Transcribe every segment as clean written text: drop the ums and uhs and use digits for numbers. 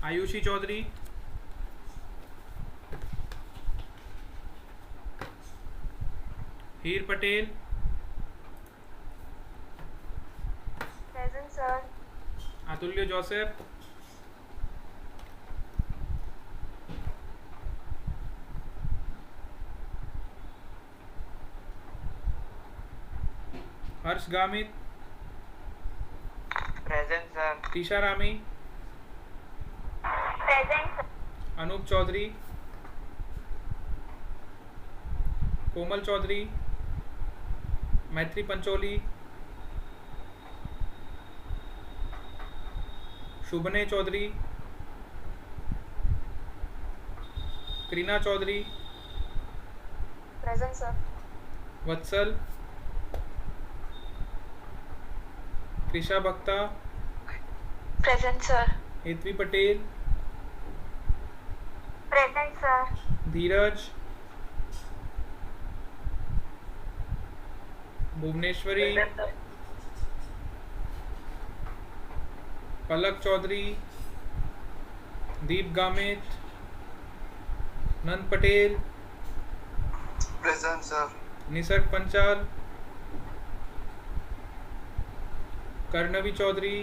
Ayushi Chaudhary, Heer Patel, present sir. Atulya Joseph, Harsh Gamit, present sir. Tisha Rami, present sir. Anoop Chaudhary, Komal Chaudhary, Maitri Pancholi, Shubhne Chaudhary, Kareena Chaudhary, present sir. Vatsal, Krisha Bhakta, present sir. Hetvi Patel, present sir. Dheeraj, Bhuvaneshwari, Palak Chaudhary, Deep Gamit, Nand Patel, present sir. Nisarg Panchal, Karnavi Chaudhary,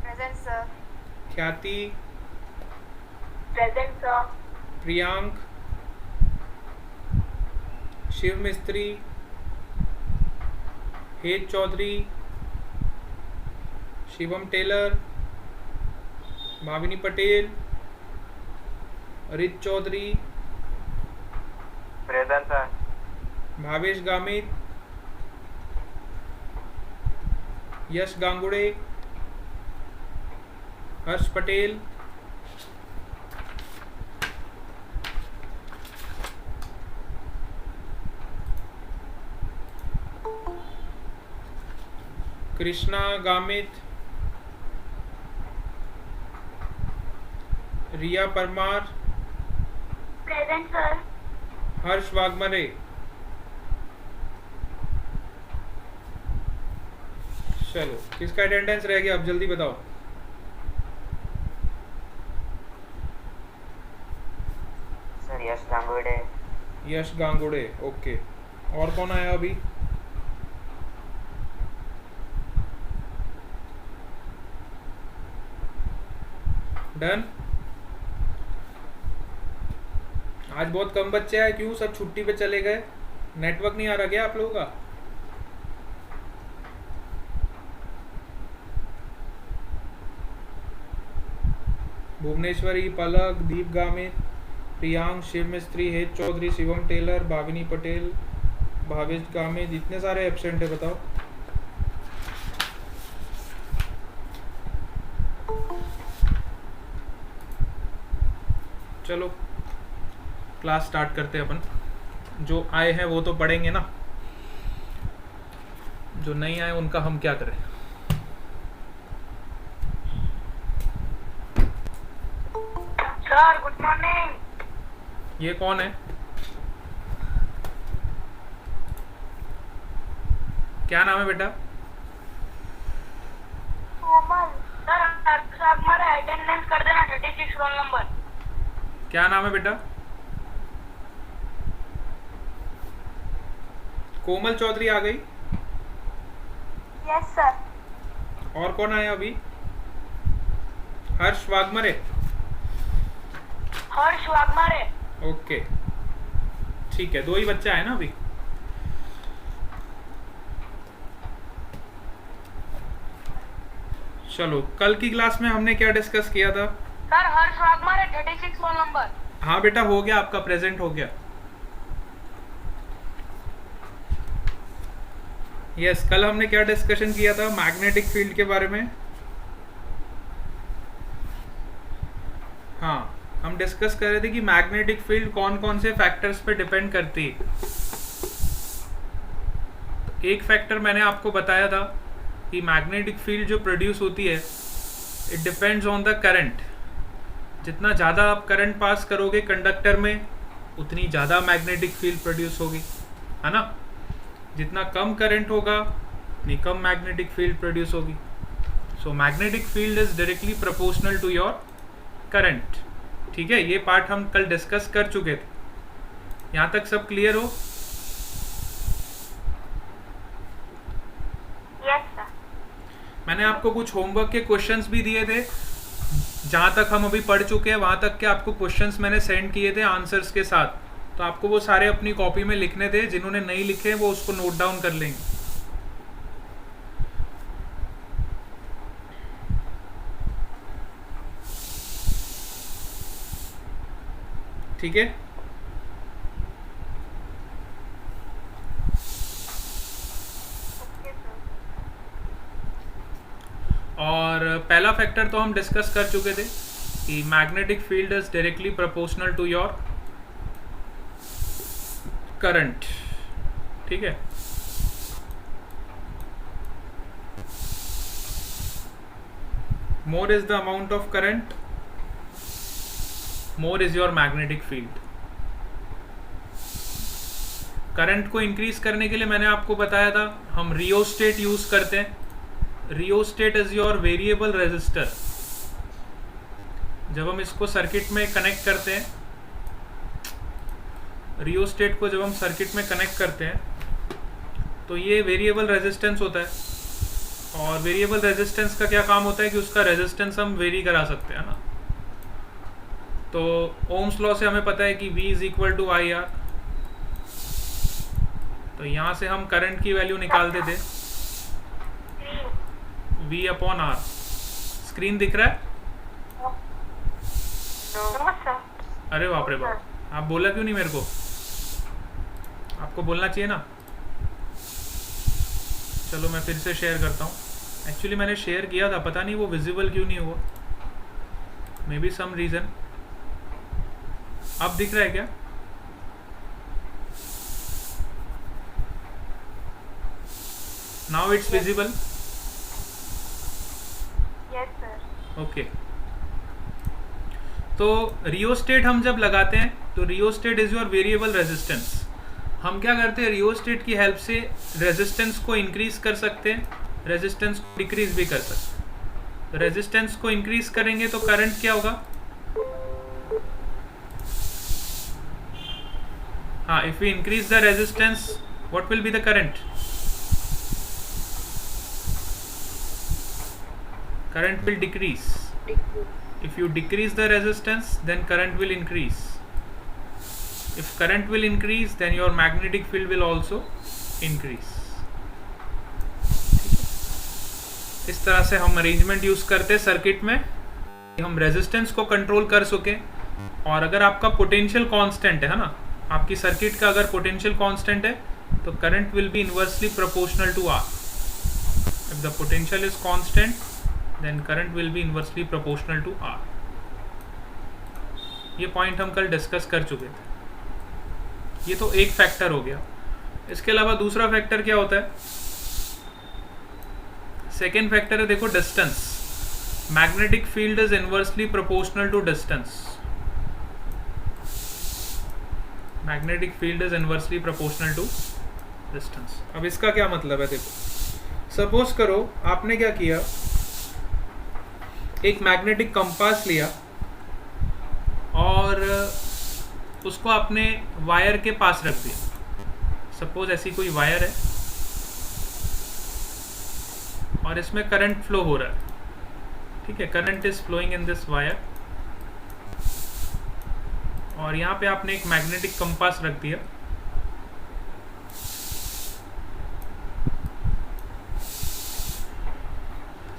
present sir. Khyati, present sir. Priyank, Shiv Mistry, Het Chaudhary, Shivam Tailor, Bhavini Patel, Rit Chaudhary, present sir. Bhavesh Gamit, यश गांगुड़े, हर्ष पटेल, कृष्णा गामित, रिया Parmar, present sir. हर्ष वाघमरे। चलो किसका attendance रह गया अब जल्दी बताओ। Sir यश गांगुड़े। यश गांगुड़े, okay. और कौन आया अभी? डन। आज बहुत कम बच्चे आए, क्यों? सब छुट्टी पे चले गए? नेटवर्क नहीं आ रहा क्या आप लोगों का? भुवनेश्वरी, पलक, दीप गामित, प्रियांक, शिव मिस्त्री, हेत चौधरी, शिवम टेलर, भाविनी पटेल, भावेश गामित, इतने सारे एब्सेंट है बताओ। चलो क्लास स्टार्ट करते हैं अपन। जो आए हैं वो तो पढ़ेंगे ना, जो नहीं आए उनका हम क्या करें। Sir good morning. ये कौन है? क्या नाम है बेटा? कोमल। सर आप हमारा अटेंडेंस कर देना 36 रोल नंबर। क्या नाम है बेटा? कोमल चौधरी आ गई। Yes sir. और कौन आया अभी? हर्ष वाघमरे। हर्ष वाघमारे। ओके ठीक है, दो ही बच्चे आए ना अभी। चलो कल की क्लास में हमने क्या डिस्कस किया था? सर हर्ष वाघमारे 36 रोल नंबर। हाँ बेटा हो गया, आपका प्रेजेंट हो गया। यस कल हमने क्या डिस्कशन किया था? मैग्नेटिक फील्ड के बारे में। हाँ हम डिस्कस कर रहे थे कि मैग्नेटिक फील्ड कौन कौन से फैक्टर्स पे डिपेंड करती है। एक फैक्टर मैंने आपको बताया था कि मैग्नेटिक फील्ड जो प्रोड्यूस होती है it depends on the current. जितना ज़्यादा आप करंट पास करोगे कंडक्टर में उतनी ज़्यादा मैग्नेटिक फील्ड प्रोड्यूस होगी, है ना। जितना कम करंट होगा उतनी कम मैग्नेटिक फील्ड प्रोड्यूस होगी। So magnetic field is directly proportional to your current. ठीक है, ये पार्ट हम कल डिस्कस कर चुके थे। यहाँ तक सब क्लियर हो? Yes sir. मैंने आपको कुछ होमवर्क के क्वेश्चंस भी दिए थे, जहाँ तक हम अभी पढ़ चुके हैं वहाँ तक के आपको क्वेश्चंस मैंने सेंड किए थे आंसर्स के साथ। तो आपको वो सारे अपनी कॉपी में लिखने थे, जिन्होंने नहीं लिखे वो उसको नोट डाउन कर लेंगे। ठीक है, ओके सर। और पहला फैक्टर तो हम डिस्कस कर चुके थे कि magnetic field is directly proportional to your current. ठीक है, more is the amount of current, more is your magnetic field। Current को इंक्रीज करने के लिए मैंने आपको बताया था हम रियोस्टेट यूज करते हैं। Rheostat is your variable resistor. जब हम इसको सर्किट में कनेक्ट करते हैं, रियोस्टेट को जब हम सर्किट में कनेक्ट करते हैं तो ये वेरिएबल रेजिस्टेंस होता है। और वेरिएबल रेजिस्टेंस का क्या काम होता है कि उसका रेजिस्टेंस हम वेरी करा सकते हैं ना। तो ओम्स लॉ से हमें पता है कि V is equal to I R. तो यहाँ से हम करंट की वैल्यू निकालते थे V अपॉन आर। स्क्रीन दिख रहा है? No sir. अरे बाप रे बाप, आप बोला क्यों नहीं मेरे को? आपको बोलना चाहिए ना। चलो मैं फिर से शेयर करता हूँ। एक्चुअली मैंने शेयर किया था, पता नहीं वो विजिबल क्यों नहीं हुआ, मे बी सम रीज़न। अब दिख रहा है क्या? Now it's visible? Yes sir. Okay. तो रियोस्टेट हम जब लगाते हैं तो rheostat is your variable resistance. हम क्या करते हैं, रियोस्टेट की हेल्प से रेजिस्टेंस को इंक्रीज कर सकते हैं, रेजिस्टेंस को डिक्रीज भी कर सकते हैं। तो रेजिस्टेंस को इंक्रीज करेंगे तो करंट क्या होगा? हाँ, if we increase the resistance what will be the current? Current will decrease. If you decrease the resistance, then current will increase. If current will increase, then your magnetic field will also increase. इस तरह से हम arrangement use करते हैं circuit में, हम resistance को control कर सकें। और अगर आपका पोटेंशियल कांस्टेंट है ना, आपकी सर्किट का अगर पोटेंशियल कांस्टेंट है तो current will be inversely proportional to R. If the potential is constant then current will be inversely proportional to R। ये पॉइंट हम कल डिस्कस कर चुके थे। ये तो एक फैक्टर हो गया। इसके अलावा दूसरा फैक्टर क्या होता है? सेकेंड फैक्टर है, देखो, distance. Magnetic field is inversely proportional to distance. Magnetic field is inversely proportional to distance. अब इसका क्या मतलब है? देखो, सपोज करो आपने क्या किया, एक मैग्नेटिक कंपास लिया और उसको आपने वायर के पास रख दिया। सपोज ऐसी कोई वायर है और इसमें करंट फ्लो हो रहा है। ठीक है, current is flowing in this wire और यहाँ पे आपने एक मैग्नेटिक कंपास रख दिया।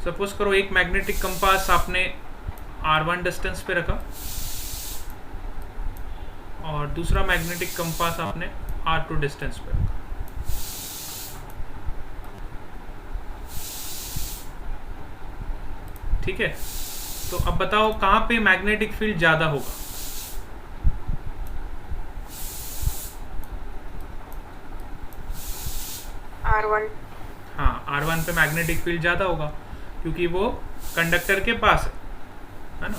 सपोज करो एक मैग्नेटिक कंपास आपने R1 डिस्टेंस पे रखा और दूसरा मैग्नेटिक कंपास आपने R2 डिस्टेंस पे रखा। ठीक है, तो अब बताओ कहाँ पे मैग्नेटिक फील्ड ज्यादा होगा? R1। हाँ, R1 पे मैग्नेटिक फील्ड ज्यादा होगा क्योंकि वो कंडक्टर के पास है ना।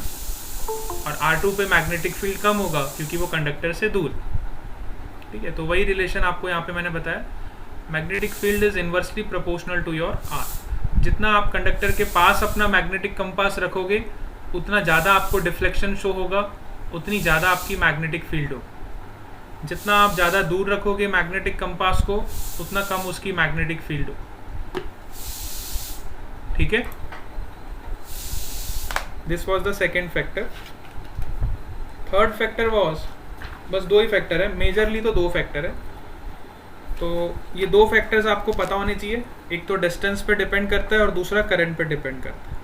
और R2 पे मैग्नेटिक फील्ड कम होगा क्योंकि वो कंडक्टर से दूर। ठीक है, तो वही रिलेशन आपको यहाँ पे मैंने बताया, magnetic field is inversely proportional to your R। जितना आप कंडक्टर के पास अपना मैग्नेटिक कंपास रखोगे उतना ज़्यादा आपको डिफ्लेक्शन शो होगा, उतनी ज़्यादा आपकी मैग्नेटिक फील्ड हो। जितना आप ज़्यादा दूर रखोगे मैग्नेटिक कंपास को उतना कम उसकी मैग्नेटिक फील्ड हो। ठीक है, this was the second factor. Third factor was, बस दो ही फैक्टर है, मेजरली तो दो फैक्टर है। तो ये दो फैक्टर्स आपको पता होने चाहिए, एक तो डिस्टेंस पे डिपेंड करता है और दूसरा करंट पे डिपेंड करता है।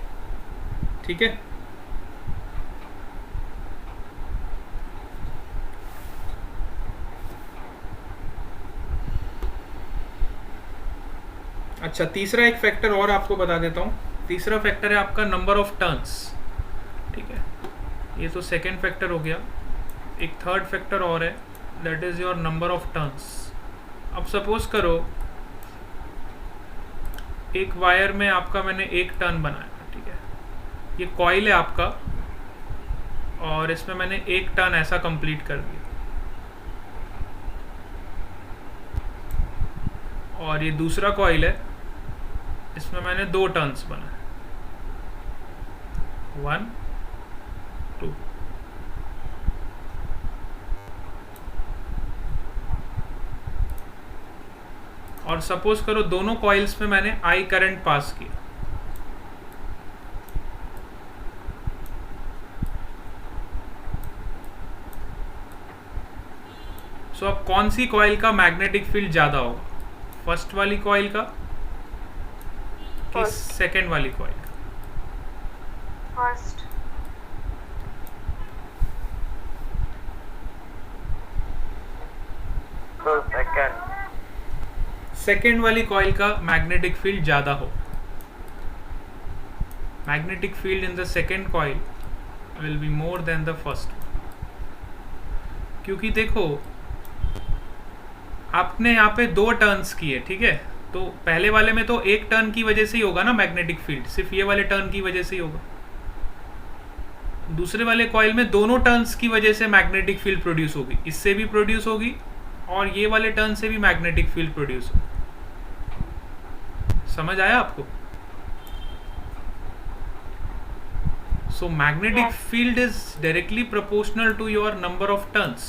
ठीक है, अच्छा तीसरा एक फैक्टर और आपको बता देता हूँ। तीसरा फैक्टर है आपका नंबर ऑफ टर्न्स। ठीक है, ये तो सेकेंड फैक्टर हो गया। एक थर्ड फैक्टर और है, that is your number of turns. अब सपोज करो एक वायर में आपका मैंने एक टर्न बनाया, ठीक है, ये कॉइल है आपका और इसमें मैंने एक टर्न ऐसा कंप्लीट कर दिया, और ये दूसरा कॉइल है, इसमें मैंने दो टर्न्स बनाए, 1 2। और सपोज करो दोनों कॉइल्स में मैंने आई करंट पास किया। सो अब कौन सी कॉइल का मैग्नेटिक फील्ड ज्यादा होगा, फर्स्ट वाली कॉइल का कि सेकेंड वाली कॉइल का? फर्स्ट। सेकेंड वाली कॉइल का मैग्नेटिक फील्ड ज्यादा हो। Magnetic field in the second coil will be more than the first, क्योंकि देखो आपने यहाँ पे दो टर्न्स किए, ठीक है, तो पहले वाले में तो एक टर्न की वजह से ही होगा ना मैग्नेटिक फील्ड, सिर्फ ये वाले टर्न की वजह से ही होगा। दूसरे वाले कॉइल में दोनों टर्न्स की वजह से मैग्नेटिक फील्ड प्रोड्यूस होगी, इससे भी प्रोड्यूस होगी और ये वाले टर्न से भी मैग्नेटिक फील्ड प्रोड्यूस होगी। समझ आया आपको? So magnetic field is directly proportional to your number of turns.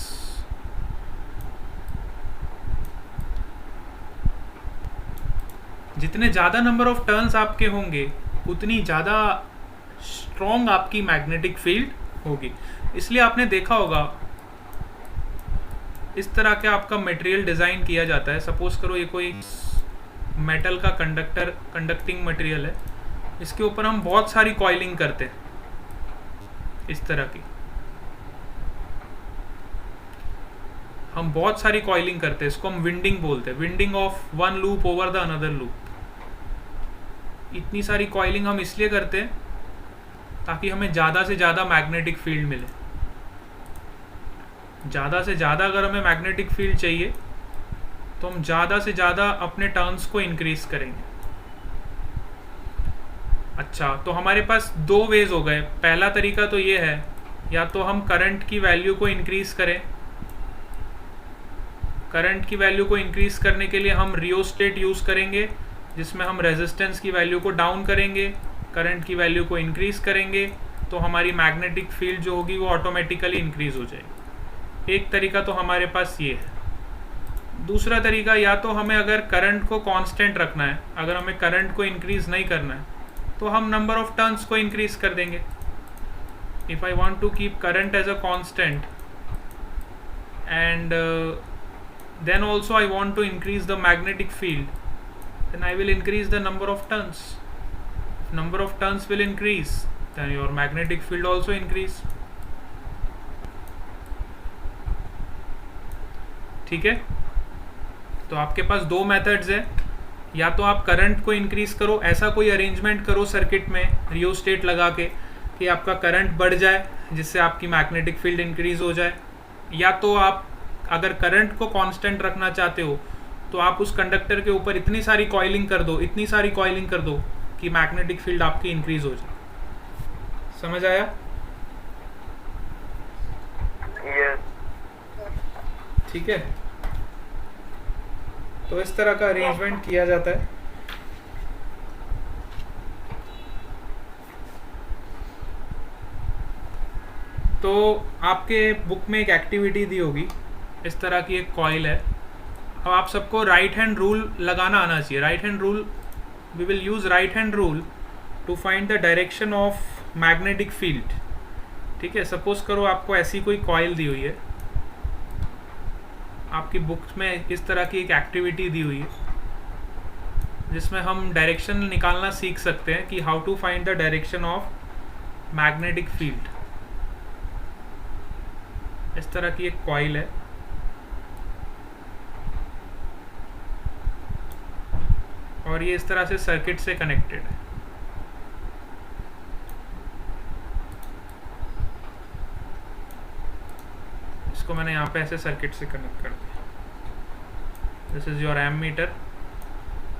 जितने ज्यादा नंबर ऑफ टर्न्स आपके होंगे उतनी ज्यादा स्ट्रॉन्ग आपकी मैग्नेटिक फील्ड होगी। इसलिए आपने देखा होगा इस तरह का आपका मटेरियल डिजाइन किया जाता है। सपोज करो ये कोई मेटल का कंडक्टिंग मटेरियल है, इसके ऊपर हम बहुत सारी कॉइलिंग करते हैं इस तरह की, हम बहुत सारी कॉइलिंग करते हैं, इसको हम विंडिंग बोलते हैं, winding of one loop over the another loop. इतनी सारी कॉइलिंग हम इसलिए करते हैं ताकि हमें ज़्यादा से ज़्यादा मैग्नेटिक फील्ड मिले। ज़्यादा से ज़्यादा अगर हमें मैग्नेटिक फील्ड चाहिए तो हम ज़्यादा से ज़्यादा अपने टर्न्स को इंक्रीज करेंगे। अच्छा, तो हमारे पास दो वेज हो गए। पहला तरीका तो ये है, या तो हम करंट की वैल्यू को इंक्रीज करें। करंट की वैल्यू को इंक्रीज करने के लिए हम रियोस्टेट यूज़ करेंगे, जिसमें हम रेजिस्टेंस की वैल्यू को डाउन करेंगे, करंट की वैल्यू को इंक्रीज करेंगे, तो हमारी मैग्नेटिक फील्ड जो होगी वो ऑटोमेटिकली इंक्रीज हो जाएगी। एक तरीका तो हमारे पास ये है। दूसरा तरीका, या तो हमें अगर करंट को कांस्टेंट रखना है, अगर हमें करंट को इंक्रीज नहीं करना है, तो हम नंबर ऑफ टर्न्स को इंक्रीज कर देंगे। If I want to keep current as a constant and then also I want to increase the magnetic field, then I will increase the number of turns. If number of turns will increase, then your magnetic field also increase. ठीक है, तो आपके पास दो methods है। या तो आप current को इंक्रीज करो, ऐसा कोई अरेंजमेंट करो सर्किट में रियोस्टेट लगा के कि आपका करंट बढ़ जाए जिससे आपकी मैग्नेटिक फील्ड इंक्रीज हो जाए। या तो आप अगर करंट को कांस्टेंट रखना चाहते हो तो आप उस कंडक्टर के ऊपर इतनी सारी कॉइलिंग कर दो, इतनी सारी कॉइलिंग कर दो कि मैग्नेटिक फील्ड आपकी इंक्रीज हो जाए। समझ आया? ठीक है, तो इस तरह का अरेंजमेंट किया जाता है। तो आपके बुक में एक एक्टिविटी दी होगी, इस तरह की एक कॉइल है। अब आप सबको राइट हैंड रूल लगाना आना चाहिए। Right hand rule, we will use right hand rule to find the direction of magnetic field. ठीक है, सपोज करो आपको ऐसी कोई कॉइल दी हुई है, आपकी बुक्स में इस तरह की एक एक्टिविटी दी हुई है जिसमें हम डायरेक्शन निकालना सीख सकते हैं कि how to find the direction of magnetic field. इस तरह की एक कॉइल है, और ये इस तरह से सर्किट से कनेक्टेड है। इसको मैंने यहाँ पे ऐसे सर्किट से कनेक्ट कर दिया। This is your ammeter.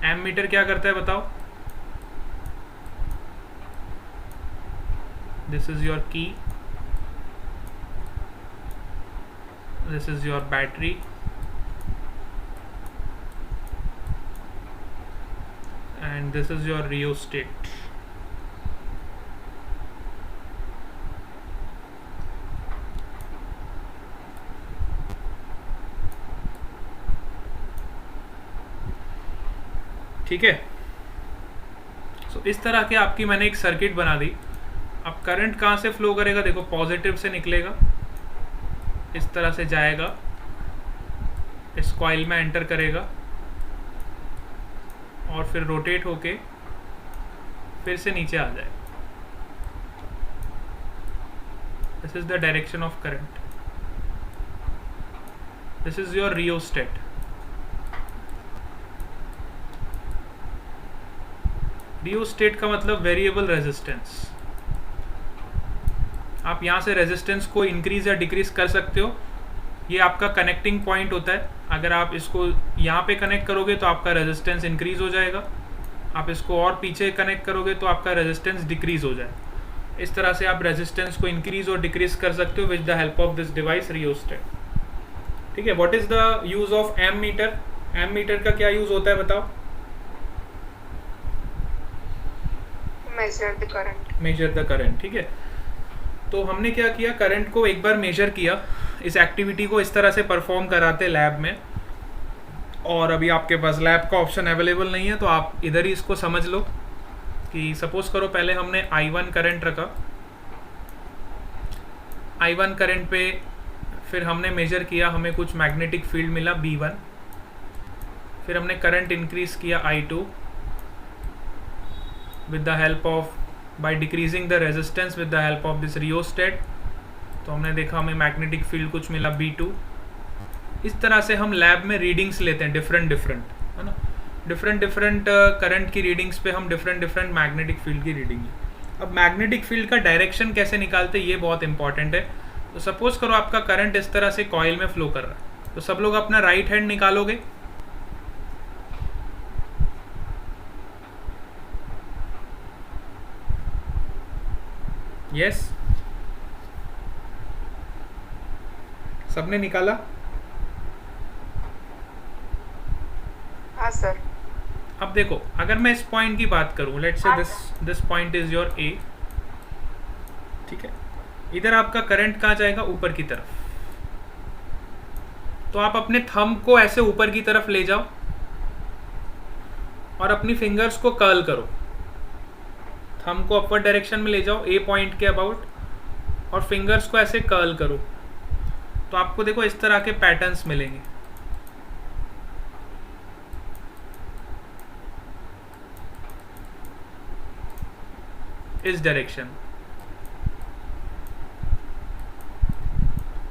M metre क्या करता है बताओ? This is your key, this is your battery, and this is your rheostat. ठीक है, सो इस तरह के आपकी मैंने एक सर्किट बना दी। अब करंट कहाँ से फ्लो करेगा? देखो, पॉजिटिव से निकलेगा, इस तरह से जाएगा, इस कॉइल में एंटर करेगा और फिर रोटेट होके फिर से नीचे आ जाए। This is the direction of current. This is your rheostat. Rheostat का मतलब वेरिएबल रेजिस्टेंस। आप यहां से रेजिस्टेंस को इंक्रीज या डिक्रीज कर सकते हो। ये आपका कनेक्टिंग पॉइंट होता है। अगर आप इसको यहाँ पे कनेक्ट करोगे तो आपका रेजिस्टेंस इंक्रीज हो जाएगा, आप इसको और पीछे कनेक्ट करोगे तो आपका रेजिस्टेंस डिक्रीज हो जाएगा। इस तरह से आप रेजिस्टेंस को इंक्रीज और डिक्रीज कर सकते हो with the help of this device rheostat. ठीक है, what is the use of ammeter? M मीटर का क्या यूज होता है बताओ? Measure the current. Measure the current. ठीक है, तो हमने क्या किया, करंट को एक बार मेजर किया। इस एक्टिविटी को इस तरह से परफॉर्म कराते लैब में, और अभी आपके पास लैब का ऑप्शन अवेलेबल नहीं है तो आप इधर ही इसको समझ लो कि सपोज करो पहले हमने I1 करंट रखा। I1 करंट पे फिर हमने मेजर किया, हमें कुछ मैग्नेटिक फील्ड मिला B1। फिर हमने करंट इंक्रीज किया I2 with the help of by decreasing the resistance with the help of this rheostat। तो हमने देखा हमें मैग्नेटिक फील्ड कुछ मिला B2। इस तरह से हम लैब में रीडिंग्स लेते हैं डिफरेंट है ना, डिफरेंट करंट की रीडिंग्स पे हम डिफरेंट मैग्नेटिक फील्ड की रीडिंग ली। अब मैग्नेटिक फील्ड का डायरेक्शन कैसे निकालते हैं ये बहुत इंपॉर्टेंट है। तो सपोज करो आपका करंट इस तरह से कॉइल में फ्लो कर रहा है, तो सब लोग अपना राइट हैंड निकालोगे। यस, सबने निकाला? हाँ सर। अब देखो, अगर मैं इस पॉइंट की बात करूं, let's say this point is your A. ठीक है, इधर आपका करंट कहाँ जाएगा? ऊपर की तरफ। तो आप अपने थंब को ऐसे ऊपर की तरफ ले जाओ और अपनी फिंगर्स को कर्ल करो। थंब को अपवर्ड डायरेक्शन में ले जाओ ए पॉइंट के अबाउट, और फिंगर्स को ऐसे कर्ल करो। तो आपको देखो इस तरह के पैटर्न्स मिलेंगे। इस direction,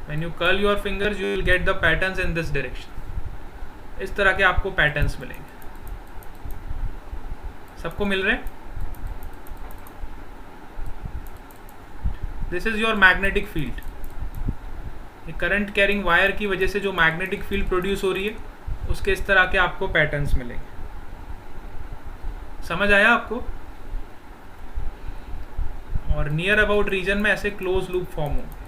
when you curl your fingers you will get the patterns in this direction। इस तरह के आपको पैटर्न्स मिलेंगे। सबको मिल रहे हैं? This is your magnetic field. ये करंट कैरिंग वायर की वजह से जो मैग्नेटिक फील्ड प्रोड्यूस हो रही है उसके इस तरह के आपको पैटर्न्स मिलेंगे। समझ आया आपको? और नियर अबाउट रीजन में ऐसे क्लोज लूप फॉर्म होंगे।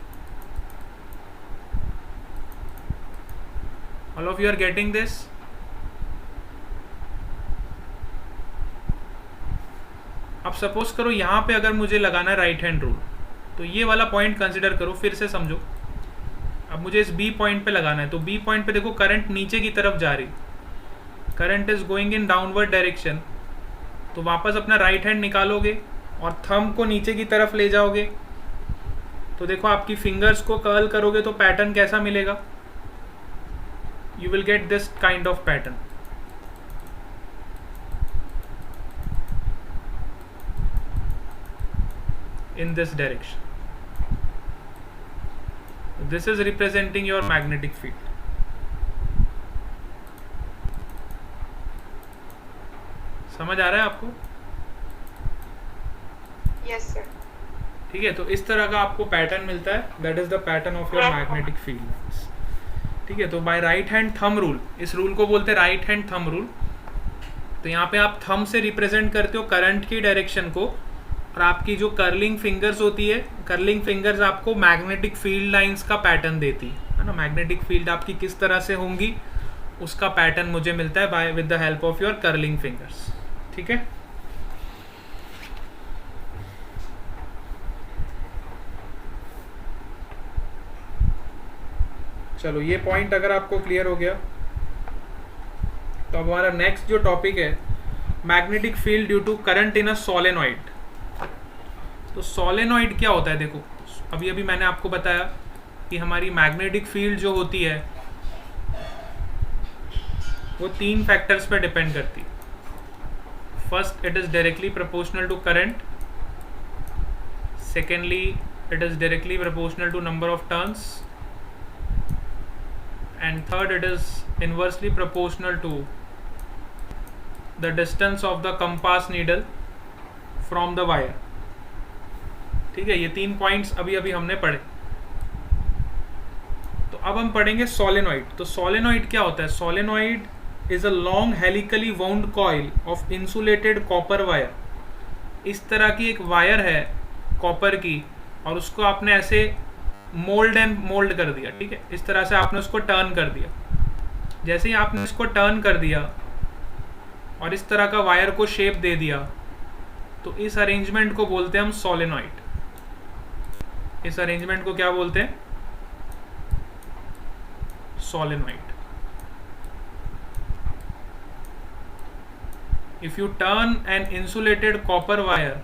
All of you are getting this? अब सपोज करो यहाँ पे अगर मुझे लगाना है राइट हैंड रूल, तो ये वाला पॉइंट कंसिडर करो, फिर से समझो। अब मुझे इस बी पॉइंट पे लगाना है, तो बी पॉइंट पे देखो करंट नीचे की तरफ जा रही, current is going in downward direction. तो वापस अपना राइट हैंड निकालोगे और थंब को नीचे की तरफ ले जाओगे, तो देखो आपकी फिंगर्स को कर्ल करोगे तो पैटर्न कैसा मिलेगा, you will get this kind of pattern. In this direction, this is representing your magnetic field. समझ आ रहा है आपको? Yes sir. ठीक है, तो इस तरह का आपको पैटर्न मिलता है, that is the pattern of your magnetic field. ठीक है, तो by right hand thumb rule, इस रूल को बोलते हैं राइट हैंड थंब रूल। तो यहाँ पे आप थंब से रिप्रेजेंट करते हो करंट की डायरेक्शन को, और आपकी जो कर्लिंग फिंगर्स होती है, कर्लिंग फिंगर्स आपको मैग्नेटिक फील्ड लाइंस का पैटर्न देती है ना। मैग्नेटिक फील्ड आपकी किस तरह से होंगी उसका पैटर्न मुझे मिलता है by with the help of your curling fingers. ठीक है, चलो ये पॉइंट अगर आपको क्लियर हो गया, तो अब हमारा नेक्स्ट जो टॉपिक है magnetic field due to current in a solenoid. तो सोलेनॉइड क्या होता है? देखो अभी अभी मैंने आपको बताया कि हमारी मैग्नेटिक फील्ड जो होती है वो 3 फैक्टर्स पर डिपेंड करती है। First, it is directly proportional to current. Secondly, it is directly proportional to number of turns. And third, it is inversely proportional to the distance of the compass needle from the wire. ठीक है, ये 3 points अभी अभी हमने पढ़े। तो अब हम पढ़ेंगे सोलेनॉइड। तो सोलेनॉइड क्या होता है? Solenoid is a long helically wound coil of insulated copper wire. इस तरह की एक वायर है कॉपर की, और उसको आपने ऐसे मोल्ड कर दिया। ठीक है, इस तरह से आपने उसको टर्न कर दिया। जैसे ही आपने इसको टर्न कर दिया और इस तरह का वायर को शेप दे दिया, तो इस अरेंजमेंट को बोलते हैं हम सोलेनॉइड। इस अरेंजमेंट को क्या बोलते हैं? Solenoid. If you turn an insulated copper wire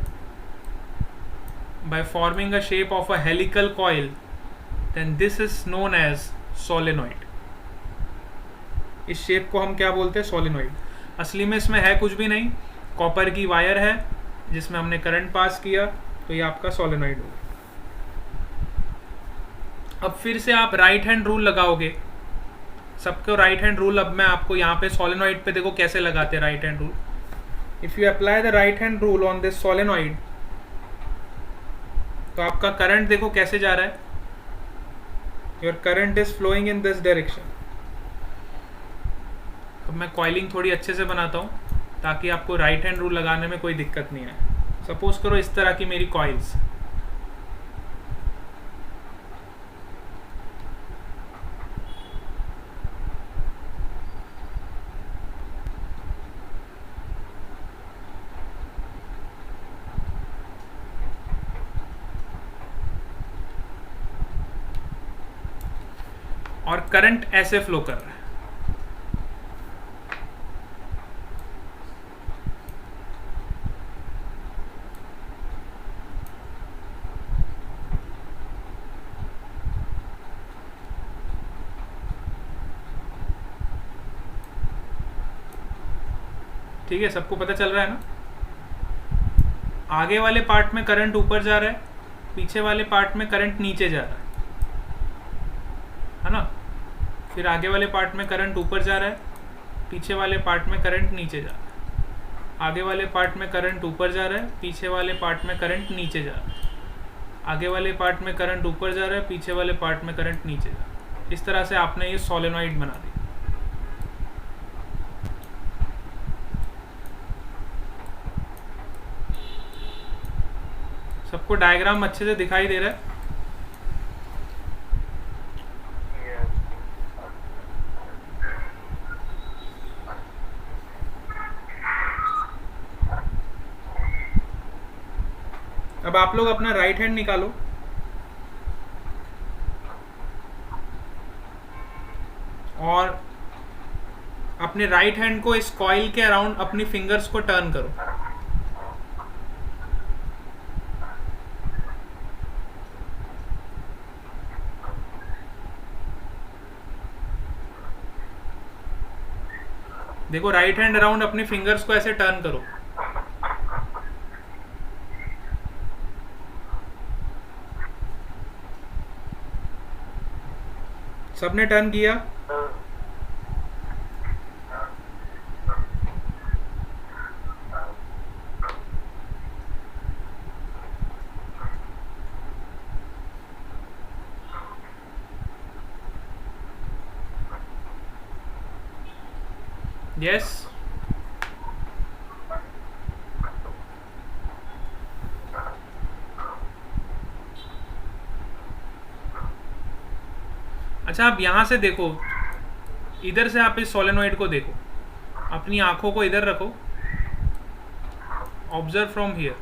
by forming a shape of a helical coil, then this is known as solenoid. इस शेप को हम क्या बोलते हैं? सोलेनॉइड। असली में इसमें है कुछ भी नहीं, कॉपर की वायर है जिसमें हमने करंट पास किया, तो ये आपका सोलेनॉइड होगा। अब फिर से आप राइट हैंड रूल लगाओगे, सबको राइट हैंड रूल। अब मैं आपको यहाँ पे सोलेनॉइड पे देखो कैसे लगाते हैं right hand rule. If you apply the right hand rule on this solenoid, तो आपका करंट देखो कैसे जा रहा है। Your current is flowing in this direction. अब मैं कॉइलिंग थोड़ी अच्छे से बनाता हूँ ताकि आपको राइट हैंड रूल लगाने में कोई दिक्कत नहीं आए। सपोज करो इस तरह की मेरी कॉइल्स, और करंट ऐसे फ्लो कर रहा है। ठीक है, सबको पता चल रहा है ना? आगे वाले पार्ट में करंट ऊपर जा रहा है, पीछे वाले पार्ट में करंट नीचे जा रहा है ना? फिर आगे वाले पार्ट में करंट ऊपर जा रहा है, पीछे वाले पार्ट में करंट नीचे जा रहा है। आगे वाले पार्ट में करंट ऊपर जा रहा है, पीछे वाले पार्ट में करंट नीचे जा रहा है। आगे वाले पार्ट में करंट ऊपर जा रहा है, पीछे वाले पार्ट में करंट नीचे जा रहा है। इस तरह से आपने ये सोलेनॉइड बना दिया। सबको डायग्राम अच्छे से दिखाई दे रहा है? अब आप लोग अपना राइट हैंड निकालो और अपने राइट हैंड को इस कॉइल के अराउंड अपनी फिंगर्स को टर्न करो। देखो राइट हैंड अराउंड अपनी फिंगर्स को ऐसे टर्न करो। सबने टर्न किया? यस। अच्छा, आप यहां से देखो, इधर से आप इस सोलेनॉइड को देखो, अपनी आंखों को इधर रखो, ऑब्जर्व फ्रॉम हियर।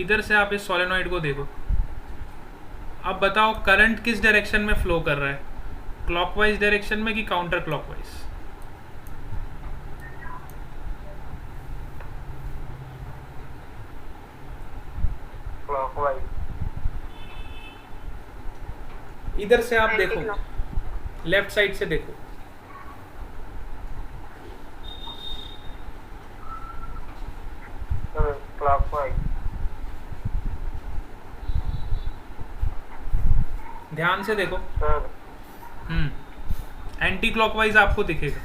इधर से आप इस सोलेनॉइड को देखो। अब बताओ करंट किस डायरेक्शन में फ्लो कर रहा है, क्लॉकवाइज डायरेक्शन में कि काउंटर क्लॉकवाइज? क्लॉकवाइज। इधर से आप देखो, लेफ्ट साइड से देखो। क्लॉकवाइज। ध्यान से देखो। एंटी क्लॉकवाइज आपको दिखेगा।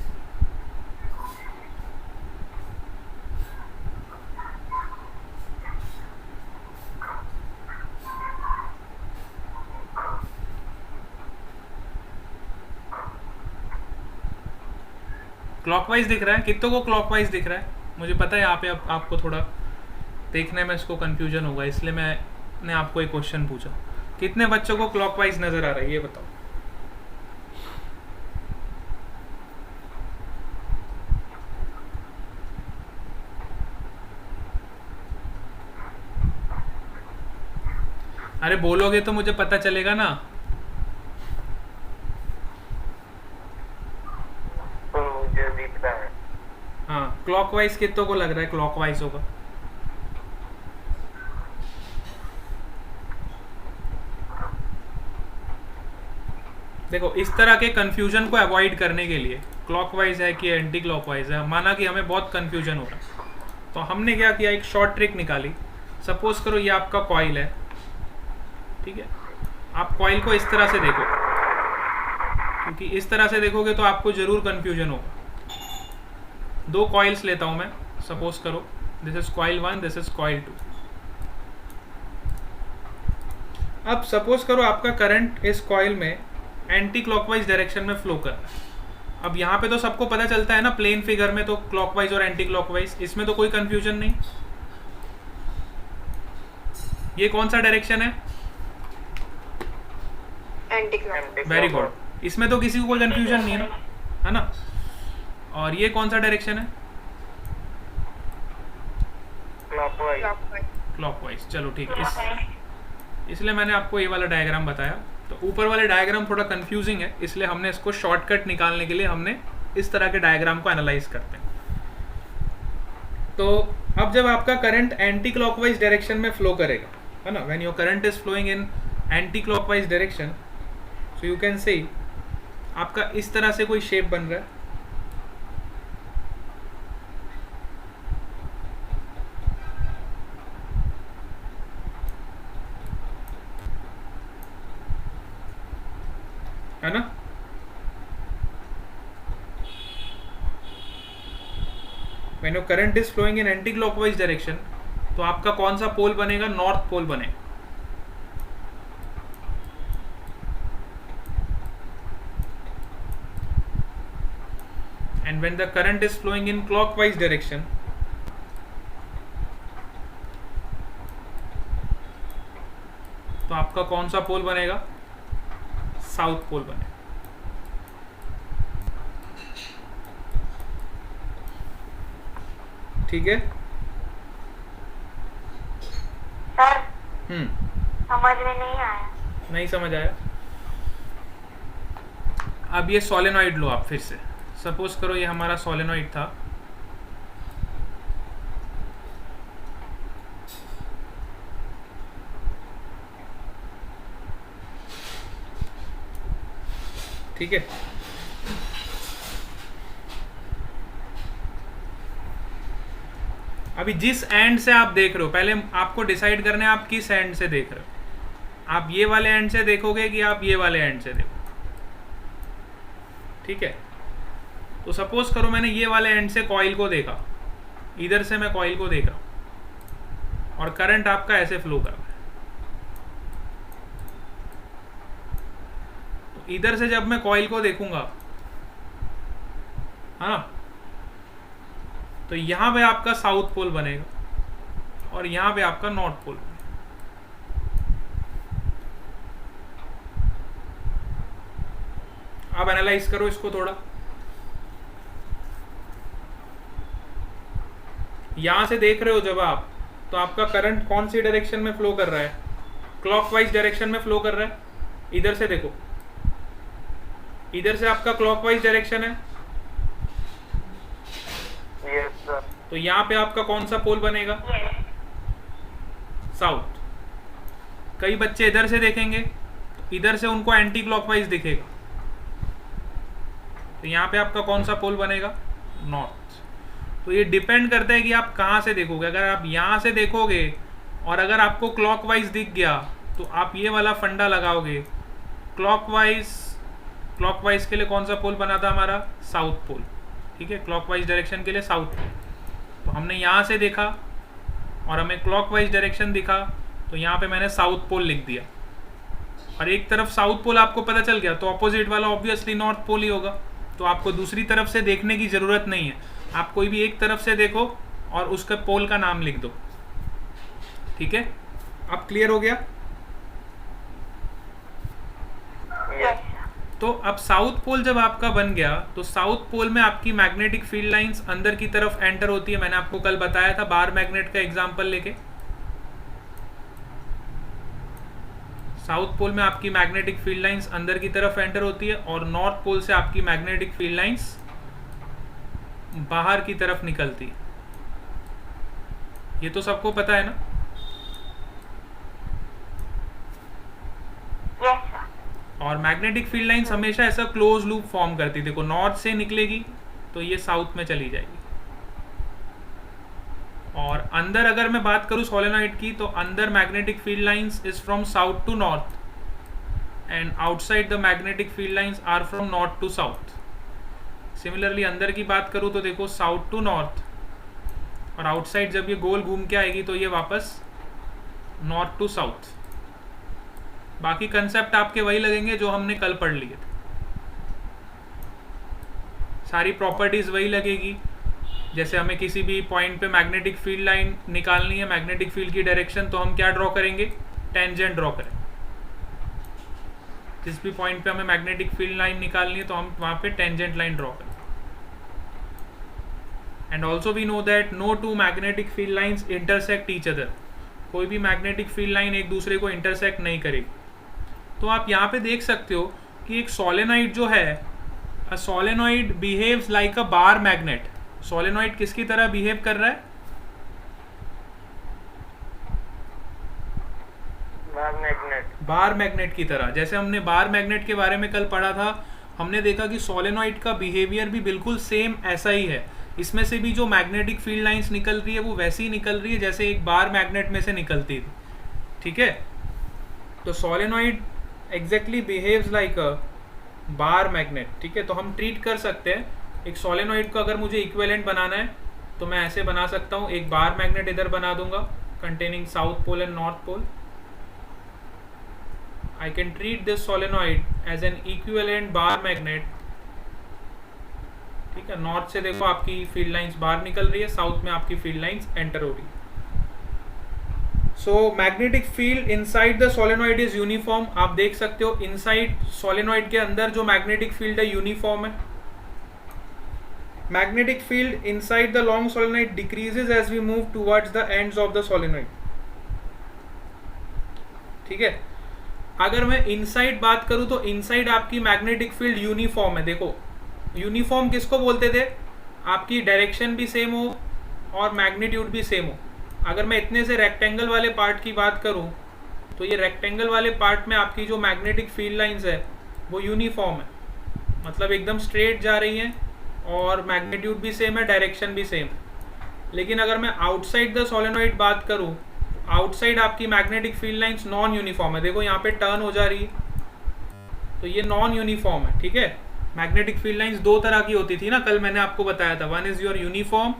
क्लॉकवाइज दिख रहा है? कितनों को क्लॉकवाइज दिख रहा है? मुझे पता है यहाँ पे आपको थोड़ा देखने में इसको कंफ्यूजन होगा, इसलिए मैंने आपको एक क्वेश्चन पूछा। कितने बच्चों को क्लॉकवाइज नजर आ रहा है, ये बताओ। अरे बोलोगे तो मुझे पता चलेगा ना। मुझे दिख रहा है। हाँ, क्लॉकवाइज कितनों को लग रहा है क्लॉकवाइज होगा? देखो, इस तरह के कंफ्यूजन को अवॉइड करने के लिए, क्लॉकवाइज है कि एंटी क्लॉकवाइज है, माना कि हमें बहुत कंफ्यूजन हो रहा है, तो हमने क्या किया, एक शॉर्ट ट्रिक निकाली। सपोज करो ये आपका कॉइल है, ठीक है? आप कॉइल को इस तरह से देखो, क्योंकि इस तरह से देखोगे तो आपको जरूर कंफ्यूजन होगा। दो कॉइल्स लेता हूं मैं, सपोज करो this is coil 1, this is coil 2। अब सपोज करो आपका करंट इस कॉइल में एंटी क्लॉकवाइज डायरेक्शन में फ्लो कर रहा है। अब यहाँ पे तो सबको पता चलता है ना, प्लेन फिगर में तो क्लॉकवाइज और एंटी क्लॉकवाइज, इसमें तो कोई कंफ्यूजन नहीं। ये कौन सा डायरेक्शन है? Anti clockwise. वेरी गुड, इसमें तो किसी को कोई कंफ्यूजन नहीं है ना, है ना? और ये कौन सा डायरेक्शन है? क्लॉकवाइज। क्लॉकवाइज। चलो ठीक है, इसलिए मैंने आपको ये वाला डायग्राम बताया। तो ऊपर वाले डायग्राम थोड़ा कंफ्यूजिंग है, इसलिए हमने इसको शॉर्टकट निकालने के लिए हमने इस तरह के डायग्राम को एनालाइज करते हैं। तो अब जब आपका करंट एंटी क्लॉकवाइज डायरेक्शन में फ्लो करेगा, है ना, when your current is flowing in anticlockwise direction, so you can say आपका इस तरह से कोई शेप बन रहा है ना? When your current is flowing in anti-clockwise direction, तो आपका कौन सा पोल बनेगा? नॉर्थ पोल बनेगा। And when the current is flowing in clockwise direction, तो आपका कौन सा पोल बनेगा? साउथ पोल बनेगा। ठीक है? समझ में नहीं आया। नहीं समझ आया? अब ये सोलेनॉइड लो आप फिर से। सपोज करो ये हमारा सोलेनॉइड था, ठीक है। अभी जिस एंड से आप देख रहे हो, पहले आपको डिसाइड करना है आप किस एंड से देख रहे हो। आप ये वाले एंड से देखोगे कि आप ये वाले एंड से देखोगे, ठीक है। तो सपोज करो मैंने ये वाले एंड से कॉइल को देखा, इधर से मैं कॉइल को देख रहा हूं और करंट आपका ऐसे फ्लो कर रहा है। तो इधर से जब मैं कॉइल को देखूंगा, हाँ, तो यहां पे आपका साउथ पोल बनेगा और यहां पे आपका नॉर्थ पोल बनेगा। आप एनालाइज करो इसको थोड़ा। यहां से देख रहे हो जब आप, तो आपका करंट कौन सी डायरेक्शन में फ्लो कर रहा है? क्लॉकवाइज डायरेक्शन में फ्लो कर रहा है। इधर से देखो, इधर से आपका क्लॉकवाइज डायरेक्शन है। Yes sir. तो यहाँ पे आपका कौन सा पोल बनेगा? साउथ। कई बच्चे इधर से देखेंगे, इधर से उनको एंटी क्लॉकवाइज दिखेगा, तो यहाँ पे आपका कौन सा पोल बनेगा? नॉर्थ। तो ये डिपेंड करता है कि आप कहाँ से देखोगे। अगर आप यहाँ से देखोगे और अगर आपको क्लॉकवाइज दिख गया तो आप ये वाला फंडा लगाओगे। क्लॉकवाइज के लिए कौन सा पोल बना था हमारा? साउथ पोल, ठीक है। क्लॉकवाइज डायरेक्शन के लिए साउथ पोल। तो हमने यहाँ से देखा और हमें क्लॉकवाइज डायरेक्शन दिखा, तो यहाँ पे मैंने साउथ पोल लिख दिया। और एक तरफ साउथ पोल आपको पता चल गया, तो ऑपोजिट वाला ऑब्वियसली नॉर्थ पोल ही होगा। तो आपको दूसरी तरफ से देखने की जरूरत नहीं है, आप कोई भी एक तरफ से देखो और उसके पोल का नाम लिख दो, ठीक है। अब क्लियर हो गया? यस। तो अब साउथ पोल जब आपका बन गया, तो साउथ पोल में आपकी मैग्नेटिक फील्ड लाइंस अंदर की तरफ एंटर होती है। मैंने आपको कल बताया था बार मैग्नेट का एग्जांपल लेके। साउथ पोल में आपकी मैग्नेटिक फील्ड लाइंस अंदर की तरफ एंटर होती है और नॉर्थ पोल से आपकी मैग्नेटिक फील्ड लाइंस बाहर की तरफ निकलती है। ये तो सबको पता है ना? Yes sir. और मैग्नेटिक फील्ड लाइंस हमेशा ऐसा क्लोज लूप फॉर्म करती है। देखो, नॉर्थ से निकलेगी तो ये साउथ में चली जाएगी। और अंदर अगर मैं बात करूं सोलेनॉइड की, तो अंदर magnetic field lines is from south to north and outside the magnetic field lines are from north to south. Similarly अंदर की बात करूं तो देखो, साउथ टू नॉर्थ, और आउटसाइड जब ये गोल घूम के आएगी तो ये वापस नॉर्थ टू साउथ। बाकी कंसेप्ट आपके वही लगेंगे जो हमने कल पढ़ लिए थे। सारी प्रॉपर्टीज वही लगेगी। जैसे हमें किसी भी पॉइंट पे मैग्नेटिक फील्ड लाइन निकालनी है, मैग्नेटिक फील्ड की डायरेक्शन, तो हम क्या ड्रॉ करेंगे? टेंजेंट ड्रॉ करें। जिस भी पॉइंट पे हमें मैग्नेटिक फील्ड लाइन निकालनी है तो हम वहां पे टेंजेंट लाइन ड्रॉ करें। And also we know that no two magnetic field lines intersect each other. कोई भी मैग्नेटिक फील्ड लाइन एक दूसरे को इंटरसेक्ट नहीं करेगी। तो आप यहाँ पे देख सकते हो कि एक सोलेनॉइड जो है, a solenoid behaves like a bar magnet. Solenoid किसकी तरह बिहेव कर रहा है? बार मैग्नेट की तरह। जैसे हमने बार मैग्नेट के बारे में कल पढ़ा था, हमने देखा कि सोलेनॉइड का बिहेवियर भी बिल्कुल सेम ऐसा ही है। इसमें से भी जो मैग्नेटिक फील्ड लाइंस निकल रही है वो वैसी ही निकल रही है जैसे एक बार मैग्नेट में से निकलती थी, ठीक है। तो सोलेनॉइड एग्जैक्टली बिहेव्स लाइक अ बार मैग्नेट, ठीक है। तो हम ट्रीट कर सकते हैं एक सोलेनॉइड को। अगर मुझे इक्विवेलेंट बनाना है तो मैं ऐसे बना सकता हूँ, एक बार मैग्नेट इधर बना दूंगा containing south pole and north pole. I can treat this solenoid as an equivalent bar magnet, ठीक है। नॉर्थ से देखो आपकी फील्ड लाइंस बाहर निकल रही है, साउथ में आपकी फील्ड लाइंस एंटर हो रही है। So magnetic field inside the solenoid is uniform. आप देख सकते हो इनसाइड सोलेनॉइड के अंदर जो मैग्नेटिक फील्ड है यूनिफॉर्म है। Magnetic field inside the long solenoid decreases as we move towards the ends of the solenoid. ठीक है। अगर मैं इनसाइड बात करूं तो इनसाइड आपकी मैग्नेटिक फील्ड यूनिफॉर्म है। देखो यूनिफॉर्म किसको बोलते थे, आपकी डायरेक्शन भी सेम हो और मैग्नीट्यूड भी सेम हो। अगर मैं इतने से रेक्टेंगल वाले पार्ट की बात करूं तो ये रेक्टेंगल वाले पार्ट में आपकी जो मैग्नेटिक फील्ड लाइंस है वो यूनिफॉर्म है, मतलब एकदम स्ट्रेट जा रही हैं और मैग्नीट्यूड भी सेम है, डायरेक्शन भी सेम है। लेकिन अगर मैं आउटसाइड द सोलेनोइड बात करूं, आउटसाइड आपकी magnetic field lines non uniform है। देखो यहाँ पे टर्न हो जा रही है तो ये नॉन यूनिफॉर्म है, ठीक है। मैग्नेटिक फील्ड लाइंस दो तरह की होती थी ना, कल मैंने आपको बताया था, one is your uniform,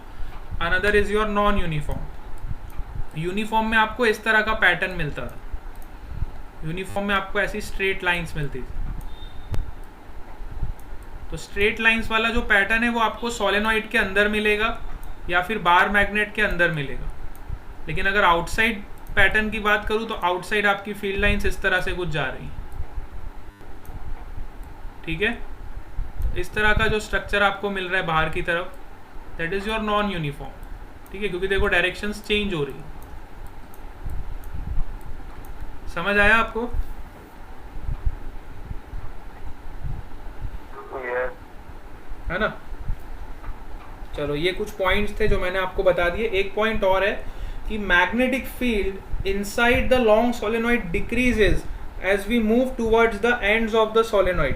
another is your non uniform. Uniform में आपको इस तरह का पैटर्न मिलता था, यूनिफॉर्म में आपको ऐसी स्ट्रेट लाइंस मिलती थी। तो स्ट्रेट लाइंस वाला जो पैटर्न है वो आपको सोलेनोइड के अंदर मिलेगा या फिर बार मैग्नेट के अंदर मिलेगा। लेकिन अगर आउटसाइड पैटर्न की बात करूं तो आउटसाइड आपकी फील्ड लाइंस इस तरह से कुछ जा रही है, ठीक है। इस तरह का जो स्ट्रक्चर आपको मिल रहा है बाहर की तरफ, that is your non uniform, ठीक है, क्योंकि देखो डायरेक्शंस चेंज हो रही है। समझ आया आपको? यस। है ना। चलो ये कुछ पॉइंट्स थे जो मैंने आपको बता दिए। एक पॉइंट और है कि magnetic field inside the long solenoid decreases as we move towards the ends of the solenoid,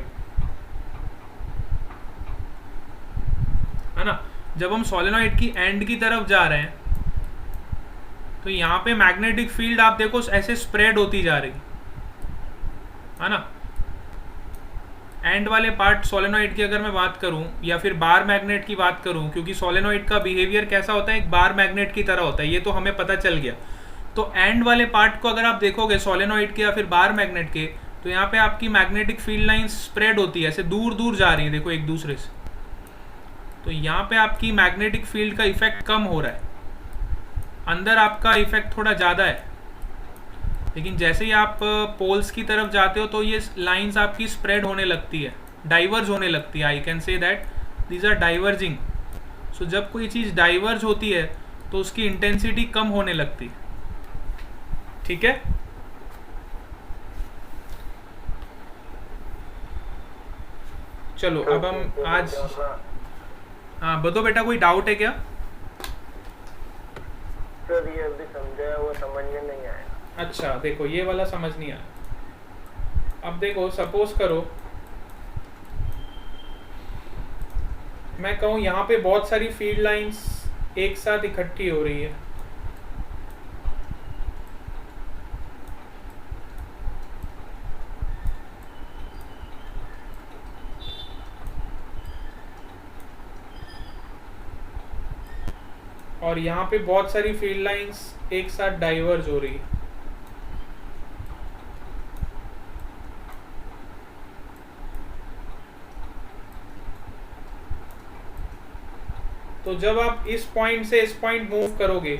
है ना। जब हम सोलेनोइड की एंड की तरफ जा रहे हैं तो यहाँ पे मैग्नेटिक फील्ड आप देखो ऐसे स्प्रेड होती जा रही है ना। एंड वाले पार्ट सोलेनोइड की अगर मैं बात करूं या फिर बार मैग्नेट की बात करूं, क्योंकि सोलेनोइड का बिहेवियर कैसा होता है, एक बार मैग्नेट की तरह होता है, ये तो हमें पता चल गया। तो एंड वाले पार्ट को अगर आप देखोगे सोलेनोइड के या फिर बार मैग्नेट के, तो यहाँ पे आपकी मैग्नेटिक फील्ड लाइन स्प्रेड होती है, ऐसे दूर दूर जा रही है, देखो एक दूसरे से। तो यहाँ पे आपकी मैग्नेटिक फील्ड का इफेक्ट कम हो रहा है, अंदर आपका इफेक्ट थोड़ा ज़्यादा है। लेकिन जैसे ही आप पोल्स की तरफ जाते हो तो ये लाइंस आपकी स्प्रेड होने लगती है, डाइवर्ज होने लगती है। I can say that these are diverging. So जब कोई चीज़ डाइवर्ज होती है तो उसकी इंटेंसिटी कम होने लगती है, ठीक है। चलो अब हम आज, हाँ बताओ बेटा, कोई डाउट है क्या? सर ये अभी समझाया वो समझ में नहीं आया। अच्छा देखो ये वाला समझ नहीं आया। अब देखो सपोज करो मैं कहूँ यहाँ पे बहुत सारी फील्ड लाइंस एक साथ इकट्ठी हो रही है, और यहाँ पे बहुत सारी फील्ड लाइंस एक साथ डाइवर्ज हो रही है। तो जब आप इस पॉइंट से इस पॉइंट मूव करोगे,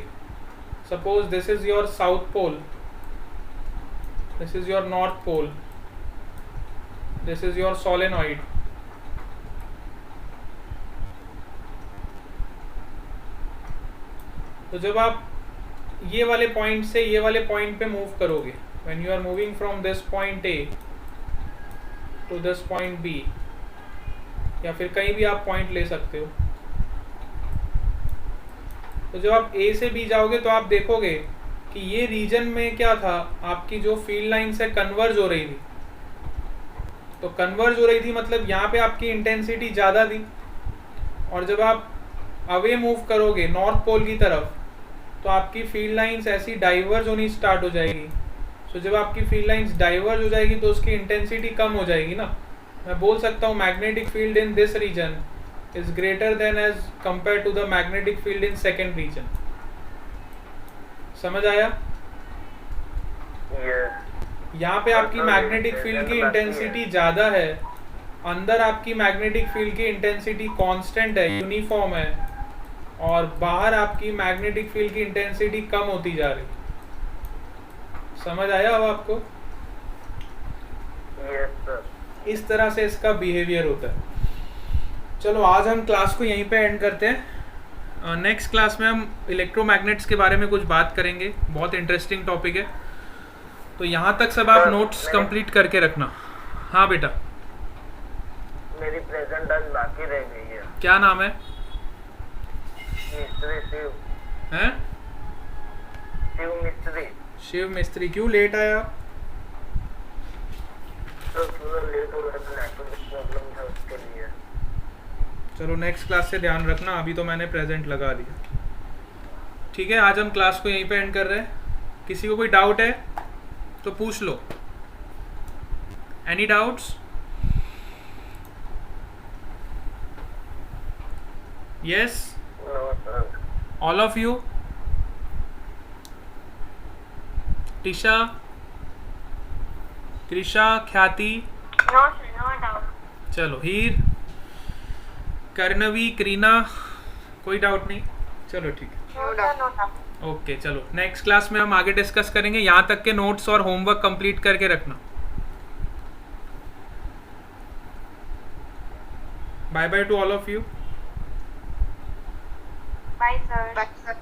suppose this is your south pole, this is your north pole, this is your solenoid, तो जब आप ये वाले पॉइंट से ये वाले पॉइंट पे मूव करोगे, when you are moving from this point A to this point B, या फिर कहीं भी आप पॉइंट ले सकते हो, तो जब आप ए से बी जाओगे तो आप देखोगे कि ये रीजन में क्या था, आपकी जो फील्ड लाइन से कन्वर्ज हो रही थी। तो कन्वर्ज हो रही थी मतलब यहाँ पे आपकी इंटेंसिटी ज़्यादा थी, और जब आप अवे मूव करोगे नॉर्थ पोल की तरफ तो आपकी फील्ड लाइंस ऐसी डाइवर्ज होनी स्टार्ट हो जाएगी। सो जब आपकी फील्ड लाइंस डाइवर्ज हो जाएगी तो उसकी इंटेंसिटी कम हो जाएगी ना। मैं बोल सकता हूँ magnetic field in this region is greater than as compared to the magnetic field in second region। समझ आया? यहाँ पे आपकी मैग्नेटिक फील्ड की इंटेंसिटी ज्यादा है, अंदर आपकी मैग्नेटिक फील्ड की इंटेंसिटी कांस्टेंट है, यूनिफॉर्म है, और बाहर आपकी मैग्नेटिक फील्ड की इंटेंसिटी कम होती जा रही। समझ आया अब आपको? Yes sir. इस तरह से इसका बिहेवियर होता है। चलो आज हम क्लास को यहीं पे एंड करते हैं। नेक्स्ट क्लास में हम इलेक्ट्रोमैग्नेट्स के बारे में कुछ बात करेंगे, बहुत इंटरेस्टिंग टॉपिक है। तो यहाँ तक सब आप नोट्स कंप्लीट करके रखना। हाँ बेटा, मेरी प्रेजेंट आज बाकी रह गई है। क्या नाम है? मिस्त्री शिव। हैं? शिव मिस्त्री। शिव मिस्त्री। क्यों लेट आया आप? तो थोड़ा लेट हो गया, नेटवर्क प्रॉब्लम था उसके लिए। चलो नेक्स्ट क्लास से ध्यान रखना, अभी तो मैंने प्रेजेंट लगा दिया। ठीक है, आज हम क्लास को यहीं पे एंड कर रहे हैं। किसी को कोई डाउट है तो पूछ लो। Any doubts? Yes, no sir. All of you? Tisha, Krisha, Khyati, no sir, no doubt. चलो हीर, कर्णवी, करीना, कोई डाउट नहीं? चलो ठीक है, no sir, no doubt. Okay. चलो नेक्स्ट क्लास में हम आगे डिस्कस करेंगे। यहाँ तक के नोट्स और होमवर्क कंप्लीट करके रखना। Bye bye to all of you. Bye sir. Bye sir.